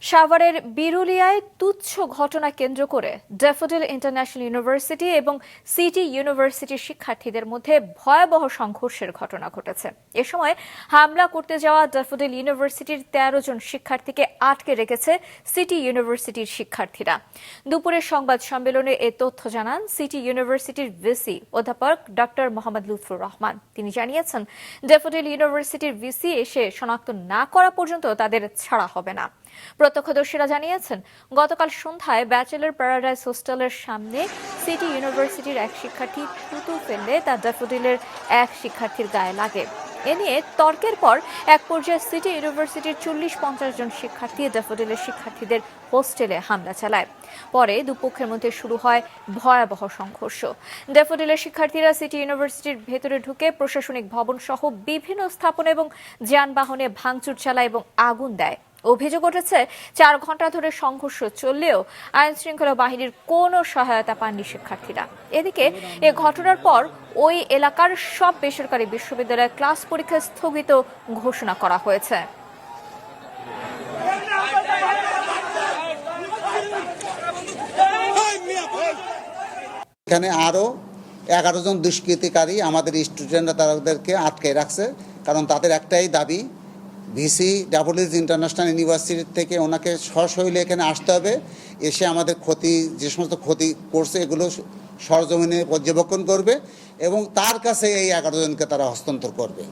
সাভারের বিরুলিয়ায় তুচ্ছ ঘটনা কেন্দ্র করে ড্যাফোডিল ইন্টারন্যাশনাল ইউনিভার্সিটি এবং সিটি ইউনিভার্সিটির শিক্ষার্থীদের মধ্যে ভয়াবহ সংঘর্ষের ঘটনা ঘটেছে। এ সময় হামলা করতে যাওয়া ড্যাফোডিল ইউনিভার্সিটির ১৩ জন শিক্ষার্থীকে আটকে রেখেছে সিটি ইউনিভার্সিটির শিক্ষার্থীরা। দুপুরের সংবাদ সম্মেলনে এ তথ্য জানান সিটি ইউনিভার্সিটির ভিসি অধ্যাপক ডক্টর মোহাম্মদ লুৎফুর রহমান। তিনি জানিয়েছেন, ড্যাফোডিল ইউনিভার্সিটির ভিসি এসে শনাক্ত না করা পর্যন্ত তাদের ছাড়া হবে না। প্রত্যক্ষদর্শীরা জানিয়েছেন, গতকাল সন্ধ্যায় ব্যাচেলর প্যারাডাইস হোস্টেলের সামনে সিটি ইউনিভার্সিটির এক শিক্ষার্থী থুতু ফেললে তা ড্যাফোডিলের এক শিক্ষার্থীর গায়ে লাগে। এ নিয়ে তর্কের পর এক পর্যায়ে সিটি ইউনিভার্সিটির ৪০-৫০ জন শিক্ষার্থী ড্যাফোডিলের শিক্ষার্থীদের হোস্টেলে হামলা চালায়। পরে দুপক্ষের মধ্যে শুরু হয় ভয়াবহ সংঘর্ষ। ড্যাফোডিলের শিক্ষার্থীরা সিটি ইউনিভার্সিটির ভেতরে ঢুকে প্রশাসনিক ভবন সহ বিভিন্ন স্থাপনা এবং যানবাহনে ভাঙচুর চালায় এবং আগুন দেয়। অভিযোগ উঠেছে, ৪ ঘণ্টা ধরে সংঘর্ষ চললেও আইন শৃঙ্খলা বাহিনীর কোনো সহায়তা পাননি শিক্ষার্থীরা। এদিকে এ ঘটনার পর ওই এলাকার সব বেসরকারি বিশ্ববিদ্যালয়ের ক্লাস পরীক্ষা স্থগিত ঘোষণা করা হয়েছে। এখানে আরো 11 জন দুষ্কৃতিকারী আমাদের স্টুডেন্টরা তাদেরকে আটকে রাখছে, কারণ তাদের একটাই দাবি, ভিসি ড্যাফোডিল ইন্টারন্যাশনাল ইউনিভার্সিটি থেকে ওনাকে সশরীরে এখানে আসতে হবে, এসে আমাদের যে সমস্ত ক্ষতি করছে এগুলো সরজমিনে পর্যবেক্ষণ করবে এবং তার কাছে এই 11 জনকে তারা হস্তান্তর করবে।